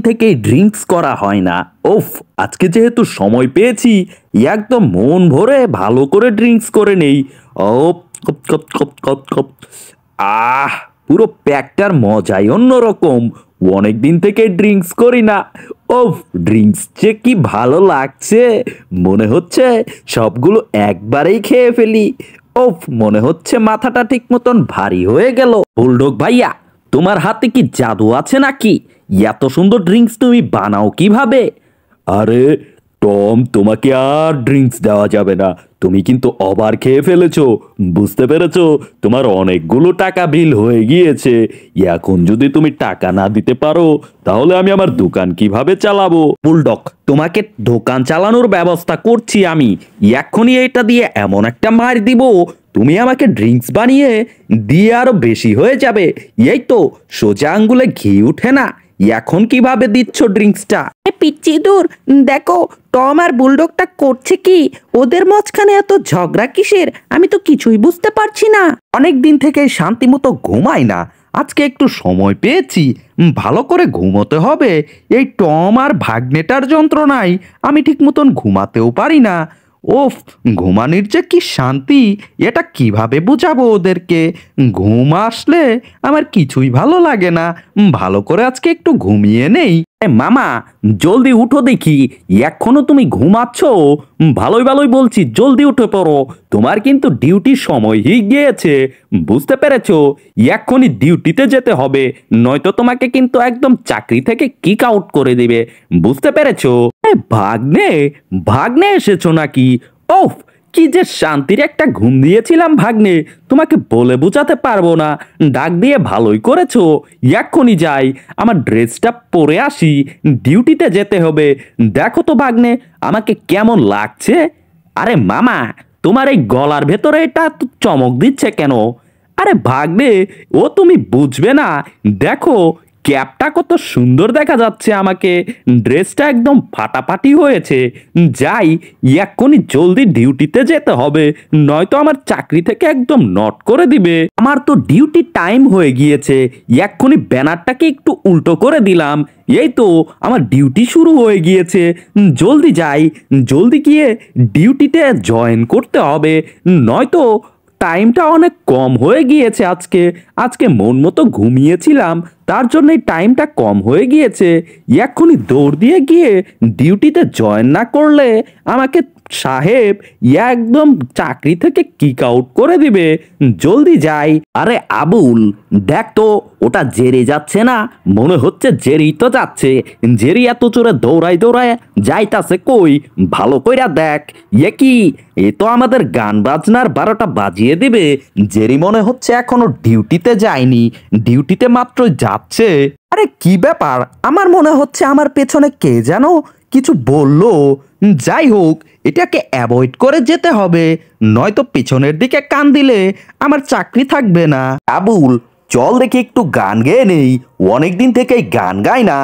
থেকে ড্রিঙ্কস করা হয় না। ওফ, আজকে যেহেতু সময় পেয়েছি একদম মন ভরে ভালো করে ড্রিঙ্কস করে নেই। ও কপ কপ কপ কপ কপ। আহ, পুরো প্যাকটার মজাই অন্যরকম। অনেক দিন থেকে ড্রিঙ্কস করি না। ওফ, ড্রিঙ্কস যে কি ভালো লাগছে, মনে হচ্ছে সবগুলো একবারেই খেয়ে ফেলি। ওফ, মনে হচ্ছে মাথাটা ঠিক মতন ভারী হয়ে গেল। বুলডগ ভাইয়া, তোমার হাতে কি জাদু আছে নাকি? এত সুন্দর ড্রিঙ্কস তুমি বানাও কিভাবে? আরে টম, তোমাকে আর ড্রিঙ্কস দেওয়া যাবে না। তুমি কিন্তু ওভার খেয়ে ফেলেছো, বুঝতে পেরেছো? তোমার অনেকগুলো টাকা বিল হয়ে গিয়েছে। এখন যদি তুমি টাকা না দিতে পারো তাহলে আমি আমার দোকান কিভাবে চালাবো? বুলডগ, তোমাকে দোকান চালানোর ব্যবস্থা করছি আমি। এক্ষুনি এটা দিয়ে এমন একটা মার দিব, তুমি আমাকে ড্রিঙ্কস বানিয়ে দিয়ে আরো বেশি হয়ে যাবে। এই তো, সোজা আঙ্গুলে ঘি উঠে না। এখন কিভাবে দিচ্ছ ড্রিঙ্কসটা? পিচ্চি দূর, দেখো টম আর বুলডগটা করছে কি, ওদের মাঝখানে এত ঝগড়া কিসের? আমি তো কিছুই বুঝতে পারছি না। অনেক দিন থেকে শান্তি মতো ঘুমাই না, আজকে একটু সময় পেয়েছি, ভালো করে ঘুমোতে হবে। এই টম আর ভাগ্নেটার যন্ত্রণায় আমি ঠিক মতন ঘুমাতেও পারি না। ওফ, ঘুমানির যে কি শান্তি, এটা কিভাবে বুঝাবো ওদেরকে? ঘুম আসলে আমার কিছুই ভালো লাগে না। ভালো করে আজকে একটু ঘুমিয়ে নেই। মামা, জলদি উঠো দেখি, এখনো তুমি ঘুমাচ্ছ? ভালোই ভালোই বলছি, জলদি উঠে পড়ো। তোমার কিন্তু ডিউটির সময় হয়ে গিয়েছে, বুঝতে পেরেছো? এক্ষুনি ডিউটিতে যেতে হবে, নয়তো তোমাকে কিন্তু একদম চাকরি থেকে কিক আউট করে দিবে, বুঝতে পেরেছো? ভাগ্নে, ভাগ্নে এসেছো নাকি? ওফ, কি যে শান্তির একটা ঘুম দিয়েছিলাম ভাগ্নে, তোমাকে বলে বোঝাতে পারবো না। ডাক দিয়ে ভালোই করেছো। এক্ষুনি যাই, আমার ড্রেসটা পরে আসি, ডিউটিতে যেতে হবে। দেখো তো ভাগ্নে, আমাকে কেমন লাগছে? আরে মামা, তোমার এই গলার ভেতরে এটা তো চমক দিচ্ছে কেন? আরে ভাগ্নে, ও তুমি বুঝবে না, দেখো ক্যাপটা কত সুন্দর দেখা যাচ্ছে আমাকে, ড্রেসটা একদম ফাটাফাটি হয়েছে। যাই, এক্ষুনি জলদি ডিউটিতে যেতে হবে, নয়তো আমার চাকরি থেকে একদম নট করে দিবে। আমার তো ডিউটি টাইম হয়ে গিয়েছে, এক্ষুনি ব্যানারটাকে একটু উল্টো করে দিলাম। এই তো, আমার ডিউটি শুরু হয়ে গিয়েছে। জলদি যাই, জলদি গিয়ে ডিউটিতে জয়েন করতে হবে, নয়তো টাইমটা অনেক কম হয়ে গিয়েছে। আজকে আজকে মন মতো ঘুমিয়েছিলাম, তার জন্যই টাইমটা কম হয়ে গিয়েছে। এক্ষুনি দৌড় দিয়ে গিয়ে ডিউটিতে জয়েন না করলে আমাকে সাহেব একদম চাকরি থেকে কিক আউট করে দিবে। জলদি যাই। আরে আবুল, দেখ তো, ওটা জেরি যাচ্ছে না? মনে হচ্ছে জেরি তো যাচ্ছে। জেরি এত জোরে দৌড়ায় দৌড়ায় যাইতাছে কই? ভালো কইরা দেখ। এ কি, এ তো আমাদের গান বাজনার 12টা বাজিয়ে দিবে। জেরি মনে হচ্ছে এখনো ডিউটিতে যায়নি, ডিউটিতে মাত্র যাচ্ছে। আরে কি ব্যাপার, আমার মনে হচ্ছে আমার পেছনে কে যেন কিছু বললো। যাই হোক, এটাকে অ্যাভয়েড করে যেতে হবে, নয়তো পেছনের দিকে কান দিলে আমার চাকরি থাকবে না। আবুল, চল দেখি একটু গান গেয়ে নেই, অনেকদিন থেকেই গান গাই না।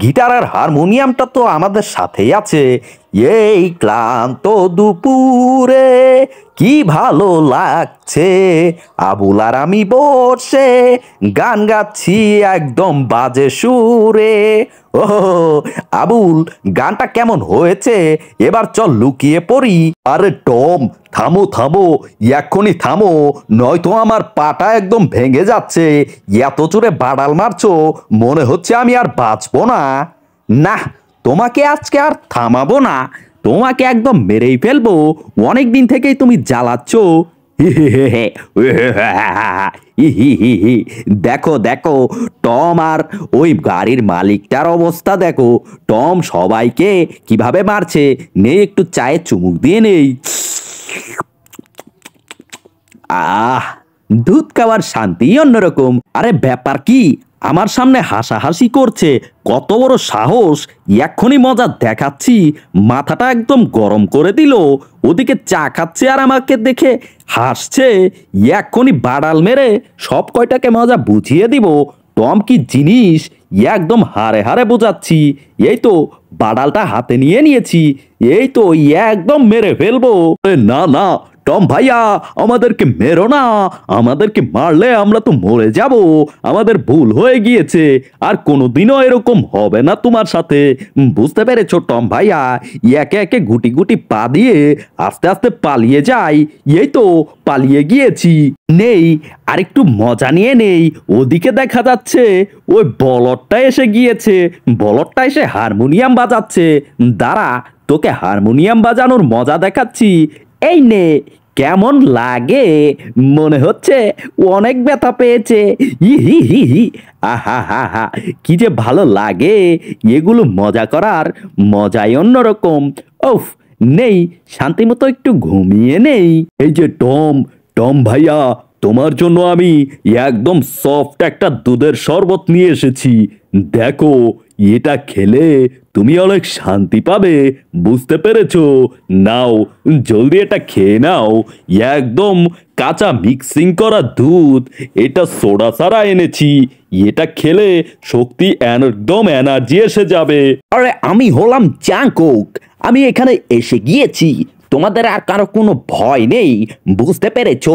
গিটার আর হারমোনিয়ামটা তো আমাদের সাথেই আছে। এই ক্লান্ত দুপুরে কি ভালো লাগছে, আবুল আর আমি বসে গান গাচ্ছি একদম বাজে সুরে। ও আবুল, গানটা কেমন হয়েছে? এবার চল লুকিয়ে পড়ি। আরে টম, থামো থামো, এক্ষুনি থামো, নয়তো আমার পাটা একদম ভেঙে যাচ্ছে। এত জোরে বাড়াল মারছো, মনে হচ্ছে আমি আর বাঁচবো না। না, তোমাকে আজকে আর থামাবো না, তোমাকে একদম মেরেই ফেলবো। অনেক দিন থেকেই তুমি জ্বালাচ্ছ। দেখো দেখো, টম আর ওই গাড়ির মালিকটার অবস্থা দেখো। টম সবাইকে কিভাবে মারছে, নেই একটু চায়ে চুমুক দিয়ে নেই। আহ, দুধ খাওয়ার শান্তি অন্যরকম। আরে ব্যাপার কি, আমার সামনে হাসাহাসি করছে, কত বড় সাহস! এক্ষুনি মজা দেখাচ্ছি, মাথাটা একদম গরম করে দিল। ওদিকে চা খাচ্ছে আর আমাকে দেখে হাসছে। এক্ষুনি বাড়াল মেরে সব কয়টাকে মজা বুঝিয়ে দিব। টম কি জিনিস, একদম হারে হারে বোঝাচ্ছি। এই তো, বাড়ালটা হাতে নিয়ে নিয়েছি, এই তো একদম মেরে ফেলবো। না না টম ভাইয়া, আমাদেরকে মেরো না, আমাদেরকে মারলে আমরা তো মরে যাব, আমাদের ভুল হয়ে গিয়েছে, আর কোনোদিনও এরকম হবে না তোমার সাথে, বুঝতে পেরেছো টম ভাইয়া? একে একে গুটি গুটি পা দিয়ে আস্তে আস্তে পালিয়ে যাই, এই তো পালিয়ে গিয়েছি। নেই, আরেকটু মজা নিয়ে নেই। ওদিকে দেখা যাচ্ছে ওই বলদটা এসে গিয়েছে, বলদটা এসে হারমোনিয়াম বাজাচ্ছে। দাঁড়া, তোকে হারমোনিয়াম বাজানোর মজা দেখাচ্ছি। এই নে, কেমন লাগে? মনে হচ্ছে অনেক ব্যথা পেয়েছে। হি হি হি হি, আহা হা হা, কি যে ভালো লাগে, এগুলো মজা করার মজাই অন্যরকম। ওফ, নেই, শান্তি মতো একটু ঘুমিয়ে নেই। এই যে টম, টম ভাইয়া, তোমার জন্য আমি একদম সফট একটা দুধের শরবত নিয়ে এসেছি। দেখো, এটা খেলে তুমি অনেক শান্তি পাবে, বুঝতে পেরেছো? নাও, জলদি এটা খেয়ে নাও। একদম কাঁচা মিক্সিং করা দুধ, এটা সোডা ছাড়া এনেছি। এটা খেলে শক্তি, একদম এনার্জি এসে যাবে। আরে আমি হলাম জাঙ্কুক, আমি এখানে এসে গিয়েছি, তোমাদের আর কারো কোনো ভয় নেই, বুঝতে পেরেছো?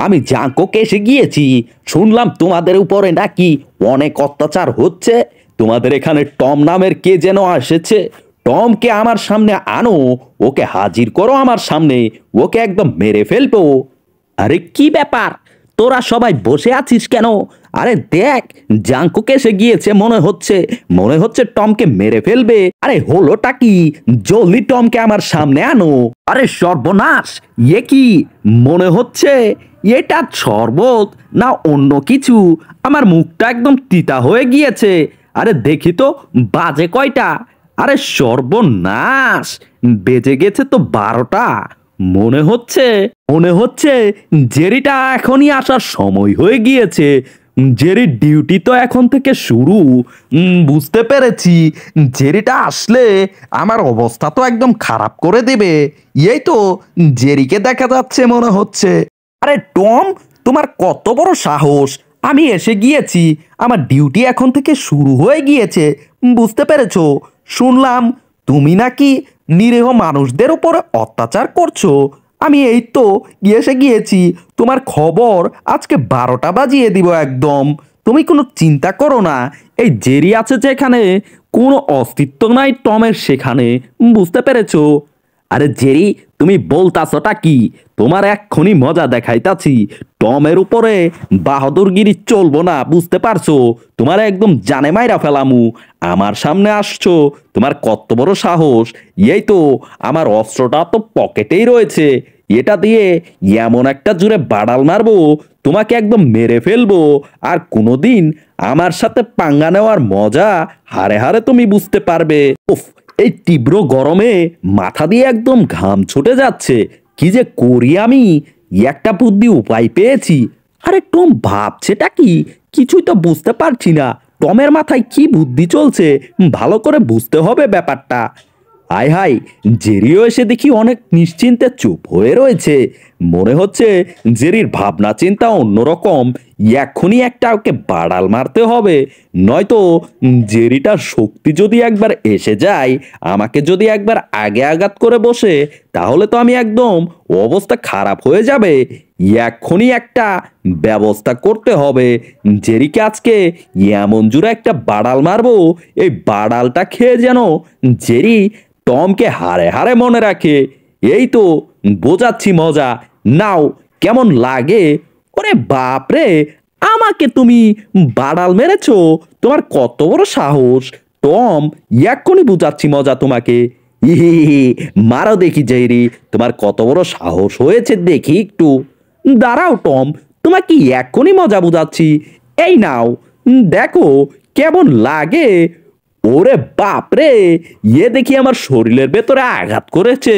আমি জাঙ্কুক এসে গিয়েছি। শুনলাম তোমাদের উপরে নাকি অনেক অত্যাচার হচ্ছে। তোমাদের এখানে টম নামের কে যেন এসেছে, টমকে আমার সামনে আনো, ওকে হাজির করো আমার সামনে, ওকে একদম মেরে ফেলবো। আরে কি ব্যাপার, তোরা সবাই বসে আছিস কেন? আরে দেখ, জাঙ্কুক এসে গিয়েছে, মনে হচ্ছে টমকে মেরে ফেলবে। আরে হলোটা কি? জলদি টমকে আমার সামনে আনো। আরে সর্বনাশ, এ কি? মনে হচ্ছে এটা শরবত না অন্য কিছু। আমার মুখটা একদম তিতা হয়ে গিয়েছে। আরে দেখি তো বাজে কয়টা। আরে সর্বনাশ, বেজে গেছে তো 12টা। মনে হচ্ছে জেরিটা এখনই আসার সময় হয়ে গিয়েছে। জেরির ডিউটি তো এখন থেকে শুরু। বুঝতে পেরেছি, জেরিটা আসলে আমার অবস্থা তো একদম খারাপ করে দেবে। এই তো জেরিকে দেখা যাচ্ছে মনে হচ্ছে। আরে টম, তোমার কত বড় সাহস! আমি এসে গিয়েছি, আমার ডিউটি এখন থেকে শুরু হয়ে গিয়েছে, বুঝতে পেরেছো? শুনলাম তুমি নাকি নিরীহ মানুষদের উপরে অত্যাচার করছো। আমি এই তো এসে গিয়েছি, তোমার খবর আজকে 12টা বাজিয়ে দিব একদম। তুমি কোনো চিন্তা করো না, এই জেরি আছে যেখানে, কোনো অস্তিত্ব নাই টমের সেখানে, বুঝতে পেরেছো? আরে জেরি, তুমি বলতাছটা কি? তোমার এক্ষুনি মজা দেখাইতাছি। টমের উপরে বাহাদুরগিরি চলবো না, বুঝতে পারছো? তোমার একদম জানে মাইরা ফেলামু। আমার সামনে আসছো, তোমার কত বড় সাহস! এই তো আমার অস্ত্রটা তো পকেটেই রয়েছে, এটা দিয়ে এমন একটা জুড়ে বাড়াল মারবো, তোমাকে একদম মেরে ফেলবো। আর কোনোদিন আমার সাথে পাঙ্গা নেওয়ার মজা হারে হারে তুমি বুঝতে পারবে। উফ, এই তীব্র গরমে মাথা দিয়ে একদম ঘাম ছুটে যাচ্ছে। কি যে করি আমি? একটা বুদ্ধি উপায় পেয়েছি। আরে টম ভাবছেটা কি? কিছুই তো বুঝতে পারছি না। টমের মাথায় কি বুদ্ধি চলছে, ভালো করে বুঝতে হবে ব্যাপারটা। হাই হাই, জেরিও এসে দেখি অনেক নিশ্চিন্তে চুপ হয়ে রয়েছে। মনে হচ্ছে জেরির ভাবনা চিন্তা অন্যরকম। এক্ষুনি একটা ওকে বাড়াল মারতে হবে, নয়তো জেরিটার শক্তি যদি একবার এসে যায়, আমাকে যদি একবার আগে আঘাত করে বসে, তাহলে তো আমি একদম অবস্থা খারাপ হয়ে যাবে। এক্ষুনি একটা ব্যবস্থা করতে হবে। জেরিকে আজকে এমন জোরে একটা বাড়াল মারবো, এই বাড়ালটা খেয়ে যেন জেরি টমকে হারে হারে মনে রাখে। এই তো বোঝাচ্ছি মজা, নাও, কেমন লাগে? ওরে বাপরে, আমাকে তুমি বাড়াল মেরেছো? তোমার কত বড় সাহস! টম, এক্ষুনি বুঝাচ্ছি মজা তোমাকে। ইহি, মারো দেখি জেরি, তোমার কত বড় সাহস হয়েছে দেখি একটু। দাঁড়াও টম, তোমাকে এক্ষুনি মজা বুঝাচ্ছি। এই নাও, দেখো কেমন লাগে। ওরে বাপরে, দেখি আমার শরীরের ভেতরে আঘাত করেছে।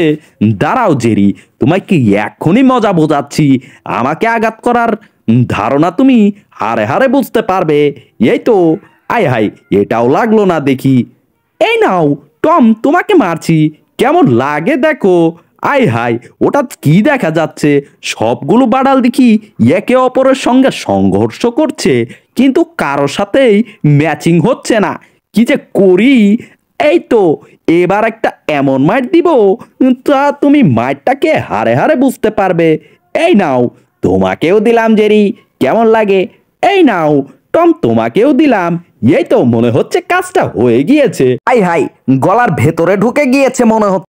দাঁড়াও জেরি, তোমাকে এক্ষুনি মজা বোঝাচ্ছি। আমাকে আঘাত করার ধারণা তুমি হারে হারে বুঝতে পারবে। এই তো, আয় হাই, এটাও লাগলো না দেখি। এই নাও টম, তোমাকে মারছি, কেমন লাগে দেখো। আয় হাই, ওটা কি দেখা যাচ্ছে? সবগুলো বাড়াল দেখি একে অপরের সঙ্গে সংঘর্ষ করছে, কিন্তু কারোর সাথেই ম্যাচিং হচ্ছে না। কি যে করি! এই তো এবার একটা এমন মাইট দিব তা তুমি মাইটটাকে হারে হারে বুঝতে পারবে। এই নাও, তোমাকেও দিলাম জেরি, কেমন লাগে? এই নাও টম, তোমাকেও দিলাম। এই তো মনে হচ্ছে কাজটা হয়ে গিয়েছে। হাই হাই, গলার ভেতরে ঢুকে গিয়েছে মনে হচ্ছে।